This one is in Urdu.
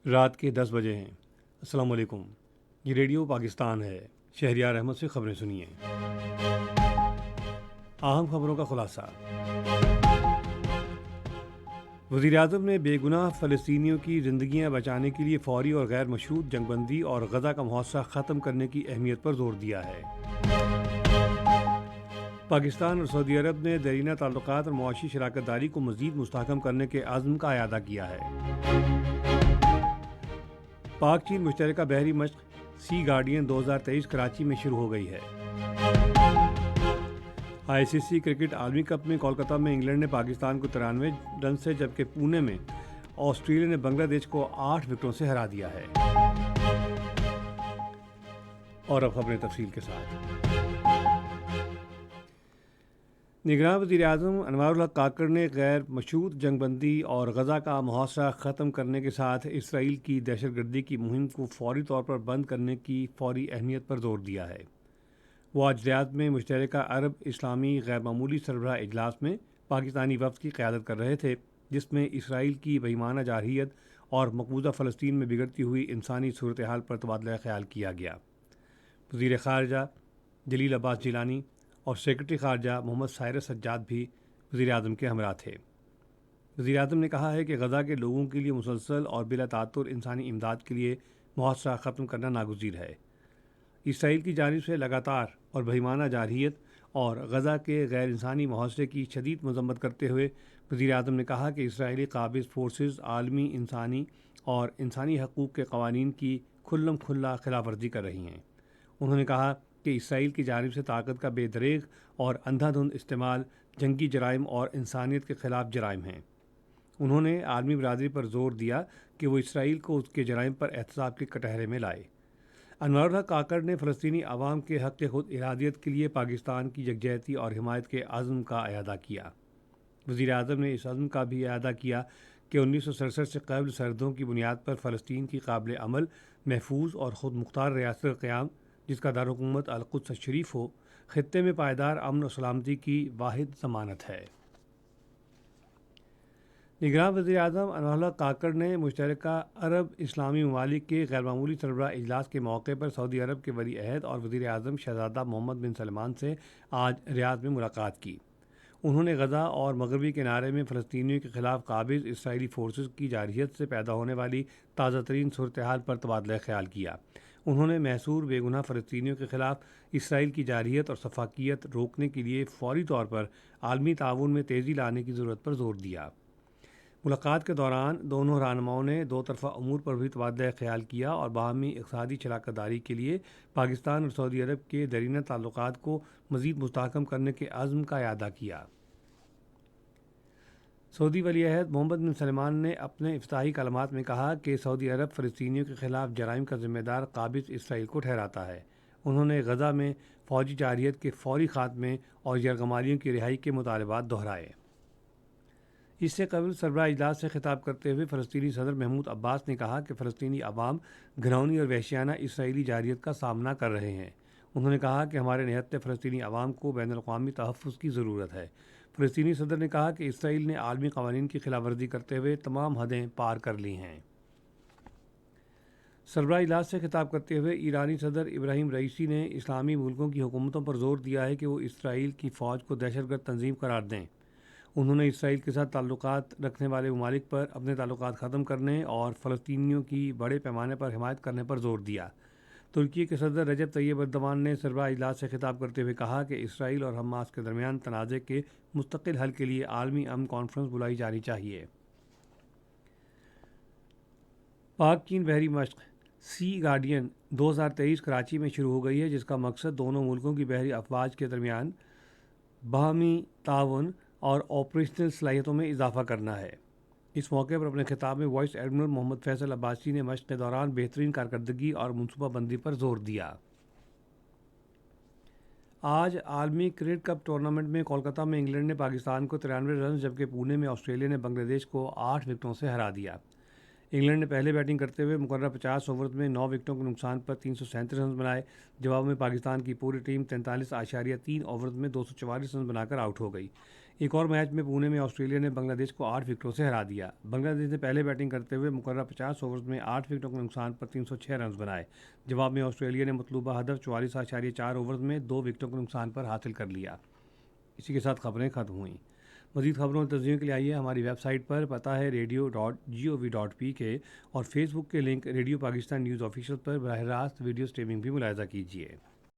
رات کے 10 بجے ہیں۔ السلام علیکم، یہ ریڈیو پاکستان ہے۔ شہریار احمد سے خبریں سنیے۔ اہم خبروں کا خلاصہ۔ وزیر اعظم نے بے گناہ فلسطینیوں کی زندگیاں بچانے کے لیے فوری اور غیر مشروط جنگ بندی اور غزہ کا محاصرہ ختم کرنے کی اہمیت پر زور دیا ہے۔ پاکستان اور سعودی عرب نے دیرینہ تعلقات اور معاشی شراکت داری کو مزید مستحکم کرنے کے عزم کا اعادہ کیا ہے۔ پاک چین مشترکہ بحری مشق سی گارڈین 2023 کراچی میں شروع ہو گئی ہے۔ آئی سی سی کرکٹ عالمی کپ میں کولکتہ میں انگلینڈ نے پاکستان کو 93 رن سے جبکہ پونے میں آسٹریلیا نے بنگلہ دیش کو 8 وکٹوں سے ہرا دیا ہے۔ اور اب خبریں تفصیل کے ساتھ۔ نگراں وزیر اعظم انوار الحق کاکڑ نے غیر مشروط جنگ بندی اور غزہ کا محاصرہ ختم کرنے کے ساتھ اسرائیل کی دہشت گردی کی مہم کو فوری طور پر بند کرنے کی فوری اہمیت پر زور دیا ہے۔ وہ آج ریاض میں مشترکہ عرب اسلامی غیر معمولی سربراہ اجلاس میں پاکستانی وفد کی قیادت کر رہے تھے، جس میں اسرائیل کی بہیمانہ جارحیت اور مقبوضہ فلسطین میں بگڑتی ہوئی انسانی صورتحال پر تبادلہ خیال کیا گیا۔ وزیر خارجہ جلیل عباس جیلانی اور سیکرٹری خارجہ محمد سائرس سجاد بھی وزیر اعظم کے ہمراہ تھے۔ وزیر اعظم نے کہا ہے کہ غزہ کے لوگوں کے لیے مسلسل اور بلا تعطل انسانی امداد کے لیے محاصرہ ختم کرنا ناگزیر ہے۔ اسرائیل کی جانب سے لگاتار اور بہیمانہ جارحیت اور غزہ کے غیر انسانی محاصرے کی شدید مذمت کرتے ہوئے وزیر اعظم نے کہا کہ اسرائیلی قابض فورسز عالمی انسانی اور انسانی حقوق کے قوانین کی کھلم کھلا خلاف ورزی کر رہی ہیں۔ انہوں نے کہا کہ اسرائیل کی جانب سے طاقت کا بے دریغ اور اندھا دھند استعمال جنگی جرائم اور انسانیت کے خلاف جرائم ہیں۔ انہوں نے عالمی برادری پر زور دیا کہ وہ اسرائیل کو اس کے جرائم پر احتساب کے کٹہرے میں لائے۔ انوار الحق کاکڑ نے فلسطینی عوام کے حق خود ارادیت کے لیے پاکستان کی یکجہتی اور حمایت کے عزم کا اعادہ کیا۔ وزیر اعظم نے اس عزم کا بھی اعادہ کیا کہ 1967 سے قبل سرحدوں کی بنیاد پر فلسطین کی قابل عمل، محفوظ اور خود مختار ریاست کا قیام، جس کا دارالحکومت القدس شریف ہو، خطے میں پائیدار امن و سلامتی کی واحد ضمانت ہے۔ نگراں وزیر اعظم انوار الحق کاکڑ نے مشترکہ عرب اسلامی ممالک کے غیر معمولی سربراہ اجلاس کے موقع پر سعودی عرب کے ولی عہد اور وزیر اعظم شہزادہ محمد بن سلمان سے آج ریاض میں ملاقات کی۔ انہوں نے غزہ اور مغربی کنارے میں فلسطینیوں کے خلاف قابض اسرائیلی فورسز کی جارحیت سے پیدا ہونے والی تازہ ترین صورتحال پر تبادلہ خیال کیا۔ انہوں نے محصور بے گناہ فلسطینیوں کے خلاف اسرائیل کی جارحیت اور سفاکیت روکنے کے لیے فوری طور پر عالمی تعاون میں تیزی لانے کی ضرورت پر زور دیا۔ ملاقات کے دوران دونوں رہنماؤں نے دو طرفہ امور پر بھی تبادلہ خیال کیا اور باہمی اقتصادی شراکت داری کے لیے پاکستان اور سعودی عرب کے دیرینہ تعلقات کو مزید مستحکم کرنے کے عزم کا اعادہ کیا۔ سعودی ولی عہد محمد بن سلمان نے اپنے افتتاحی کلمات میں کہا کہ سعودی عرب فلسطینیوں کے خلاف جرائم کا ذمہ دار قابض اسرائیل کو ٹھہراتا ہے۔ انہوں نے غزہ میں فوجی جارحیت کے فوری خاتمے اور یرغمالیوں کی رہائی کے مطالبات دہرائے۔ اس سے قبل سربراہ اجلاس سے خطاب کرتے ہوئے فلسطینی صدر محمود عباس نے کہا کہ فلسطینی عوام گھناؤنی اور وحشیانہ اسرائیلی جارحیت کا سامنا کر رہے ہیں۔ انہوں نے کہا کہ ہمارے نہتے فلسطینی عوام کو بین الاقوامی تحفظ کی ضرورت ہے۔ فلسطینی صدر نے کہا کہ اسرائیل نے عالمی قوانین کی خلاف ورزی کرتے ہوئے تمام حدیں پار کر لی ہیں۔ سربراہ اجلاس سے خطاب کرتے ہوئے ایرانی صدر ابراہیم رئیسی نے اسلامی ملکوں کی حکومتوں پر زور دیا ہے کہ وہ اسرائیل کی فوج کو دہشت گرد تنظیم قرار دیں۔ انہوں نے اسرائیل کے ساتھ تعلقات رکھنے والے ممالک پر اپنے تعلقات ختم کرنے اور فلسطینیوں کی بڑے پیمانے پر حمایت کرنے پر زور دیا۔ ترکی کے صدر رجب طیب اردوان نے سربراہ اجلاس سے خطاب کرتے ہوئے کہا کہ اسرائیل اور حماس کے درمیان تنازع کے مستقل حل کے لیے عالمی امن کانفرنس بلائی جانی چاہیے۔ پاک چین بحری مشق سی گارڈین 2023 کراچی میں شروع ہو گئی ہے، جس کا مقصد دونوں ملکوں کی بحری افواج کے درمیان باہمی تعاون اور آپریشنل صلاحیتوں میں اضافہ کرنا ہے۔ اس موقع پر اپنے خطاب میں وائس ایڈمرل محمد فیصل عباسی نے مشق کے دوران بہترین کارکردگی اور منصوبہ بندی پر زور دیا۔ آج عالمی کرکٹ کپ ٹورنامنٹ میں کولکتہ میں انگلینڈ نے پاکستان کو 93 رنز جبکہ پونے میں آسٹریلیا نے بنگلہ دیش کو 8 وکٹوں سے ہرا دیا۔ انگلینڈ نے پہلے بیٹنگ کرتے ہوئے مقررہ 50 اوورز میں 9 وکٹوں کے نقصان پر 337 رنز بنائے۔ جواب میں پاکستان کی پوری ٹیم 43.3 اوورز میں 244 رنز بنا کر آؤٹ ہو گئی۔ ایک اور میچ میں پونے میں آسٹریلیا نے بنگلہ دیش کو 8 وکٹوں سے ہرا دیا. بنگلہ دیش نے پہلے بیٹنگ کرتے ہوئے مقررہ 50 اوورز میں 8 وکٹوں کے نقصان پر 306 رنز بنائے. جواب میں آسٹریلیا نے مطلوبہ ہدف 44.4 اوورز میں 2 وکٹوں کے نقصان پر حاصل کر لیا. اسی کے ساتھ خبریں ختم ہوئیں. مزید خبروں اور تجزیوں کے لیے آئیے ہماری ویب سائٹ پر، پتہ ہے radio.gov.pk، اور فیس بک کے link radio Pakistan news official پر براہ راست ویڈیو سٹریمنگ بھی ملاحظہ کیجیے.